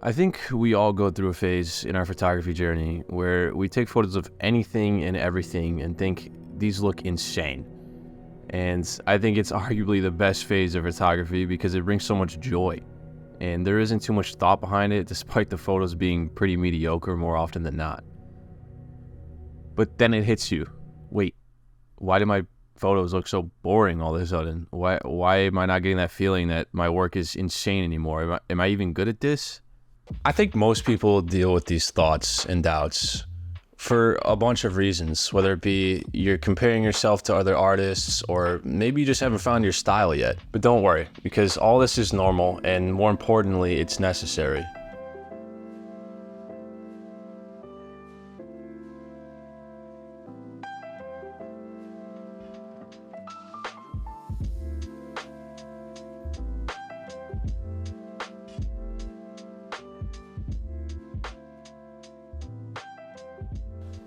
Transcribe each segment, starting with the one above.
I think we all go through a phase in our photography journey where we take photos of anything and everything and think these look insane. And I think it's arguably the best phase of photography because it brings so much joy. And there isn't too much thought behind it, despite the photos being pretty mediocre more often than not. But then it hits you. Wait, why do my photos look so boring all of a sudden? Why am I not getting that feeling that my work is insane anymore? Am I even good at this? I think most people deal with these thoughts and doubts for a bunch of reasons, whether it be you're comparing yourself to other artists or maybe you just haven't found your style yet. But don't worry, because all this is normal and more importantly, it's necessary.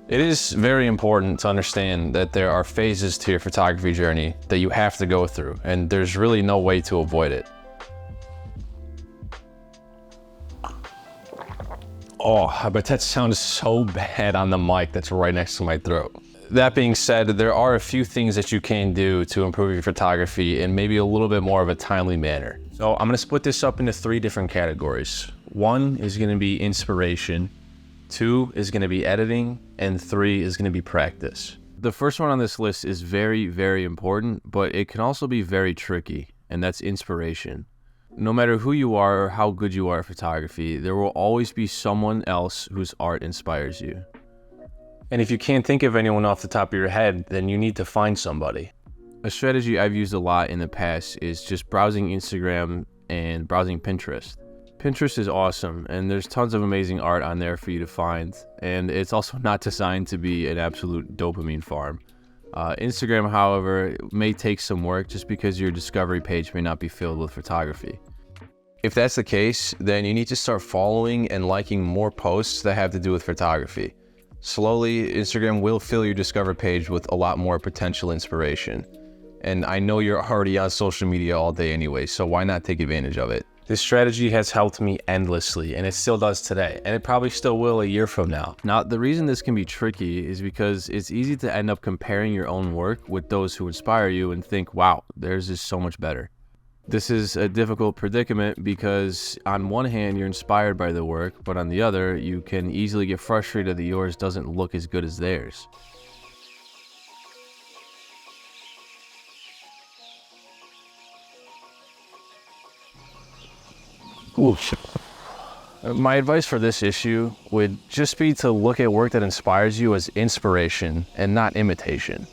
It is very important to understand that there are phases to your photography journey that you have to go through, and there's really no way to avoid it. Oh, but that sounds so bad on the mic that's right next to my throat. That being said, there are a few things that you can do to improve your photography in maybe a little bit more of a timely manner. So I'm gonna split this up into 3 different categories. 1 is gonna be inspiration. 2 is going to be editing, and 3 is going to be practice. The first one on this list is very, very important, but it can also be very tricky, and that's inspiration. No matter who you are or how good you are at photography, there will always be someone else whose art inspires you. And if you can't think of anyone off the top of your head, then you need to find somebody. A strategy I've used a lot in the past is just browsing Instagram and browsing Pinterest. Pinterest is awesome, and there's tons of amazing art on there for you to find, and it's also not designed to be an absolute dopamine farm. Instagram, however, may take some work just because your discovery page may not be filled with photography. If that's the case, then you need to start following and liking more posts that have to do with photography. Slowly, Instagram will fill your discover page with a lot more potential inspiration. And I know you're already on social media all day anyway, so why not take advantage of it? This strategy has helped me endlessly, and it still does today, and it probably still will a year from now. Now, the reason this can be tricky is because it's easy to end up comparing your own work with those who inspire you and think, wow, theirs is so much better. This is a difficult predicament because on one hand, you're inspired by the work, but on the other, you can easily get frustrated that yours doesn't look as good as theirs. My advice for this issue would just be to look at work that inspires you as inspiration and not imitation.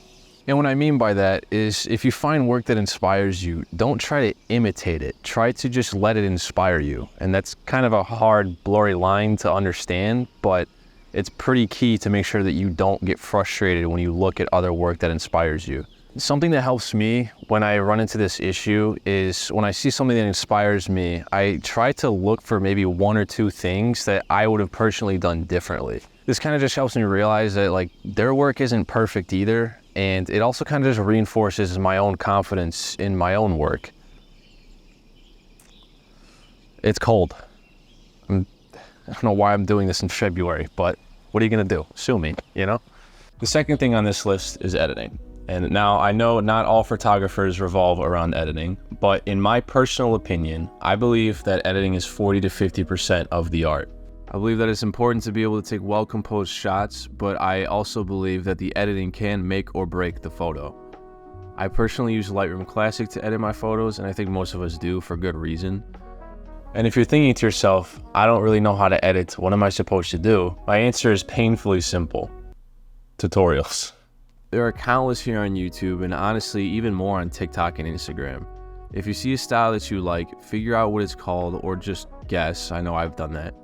And what I mean by that is if you find work that inspires you, don't try to imitate it. Try to just let it inspire you. And that's kind of a hard, blurry line to understand, but it's pretty key to make sure that you don't get frustrated when you look at other work that inspires you. Something that helps me when I run into this issue is when I see something that inspires me, I try to look for maybe 1 or 2 things that I would have personally done differently. This kind of just helps me realize that like their work isn't perfect either, and it also kind of just reinforces my own confidence in my own work. It's cold. I don't know why I'm doing this in February, but what are you gonna do? Sue me, you know? The second thing on this list is editing. And now I know not all photographers revolve around editing, but in my personal opinion, I believe that editing is 40 to 50% of the art. I believe that it's important to be able to take well-composed shots, but I also believe that the editing can make or break the photo. I personally use Lightroom Classic to edit my photos, and I think most of us do for good reason. And if you're thinking to yourself, I don't really know how to edit, what am I supposed to do? My answer is painfully simple. Tutorials. There are countless here on YouTube, and honestly, even more on TikTok and Instagram. If you see a style that you like, figure out what it's called, or just guess, I know I've done that,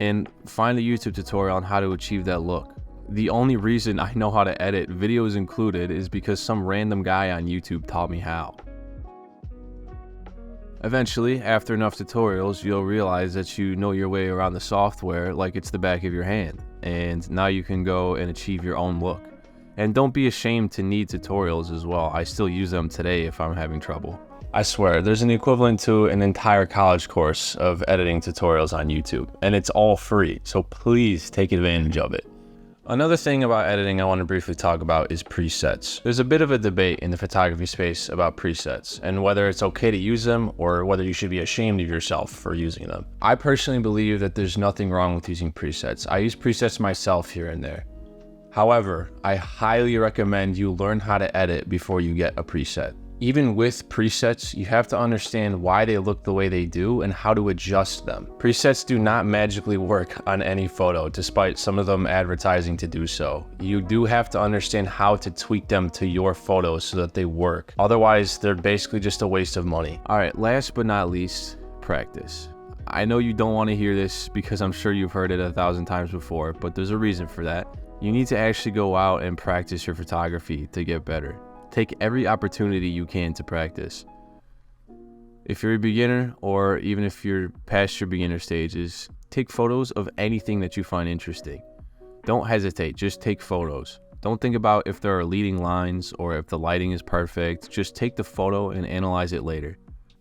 and find a YouTube tutorial on how to achieve that look. The only reason I know how to edit, videos included, is because some random guy on YouTube taught me how. Eventually, after enough tutorials, you'll realize that you know your way around the software like it's the back of your hand, and now you can go and achieve your own look. And don't be ashamed to need tutorials as well. I still use them today if I'm having trouble. I swear, there's an equivalent to an entire college course of editing tutorials on YouTube, and it's all free, so please take advantage of it. Another thing about editing I want to briefly talk about is presets. There's a bit of a debate in the photography space about presets and whether it's okay to use them or whether you should be ashamed of yourself for using them. I personally believe that there's nothing wrong with using presets. I use presets myself here and there. However, I highly recommend you learn how to edit before you get a preset. Even with presets, you have to understand why they look the way they do and how to adjust them. Presets do not magically work on any photo, despite some of them advertising to do so. You do have to understand how to tweak them to your photos so that they work. Otherwise, they're basically just a waste of money. All right, last but not least, practice. I know you don't want to hear this because I'm sure you've heard it 1,000 times before, but there's a reason for that. You need to actually go out and practice your photography to get better. Take every opportunity you can to practice. If you're a beginner, or even if you're past your beginner stages, take photos of anything that you find interesting. Don't hesitate, just take photos. Don't think about if there are leading lines or if the lighting is perfect. Just take the photo and analyze it later.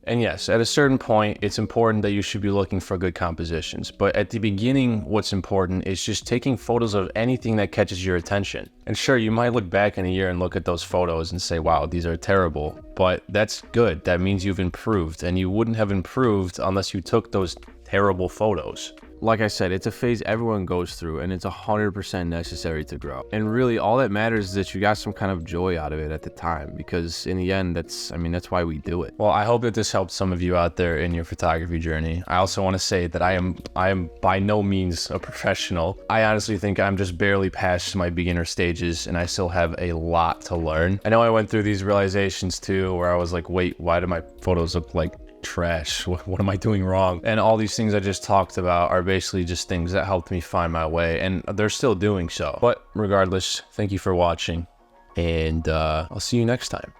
And yes, at a certain point, it's important that you should be looking for good compositions. But at the beginning, what's important is just taking photos of anything that catches your attention. And sure, you might look back in a year and look at those photos and say, wow, these are terrible. But that's good. That means you've improved. And you wouldn't have improved unless you took those terrible photos. Like I said, it's a phase everyone goes through, and it's 100% necessary to grow. And really, all that matters is that you got some kind of joy out of it at the time, because in the end, that's why we do it. Well, I hope that this helped some of you out there in your photography journey. I also want to say that I am by no means a professional. I honestly think I'm just barely past my beginner stages, and I still have a lot to learn. I know I went through these realizations too, where I was like, wait, why do my photos look like trash? What am I doing wrong? And all these things I just talked about are basically just things that helped me find my way, and they're still doing so. But regardless, thank you for watching, and I'll see you next time.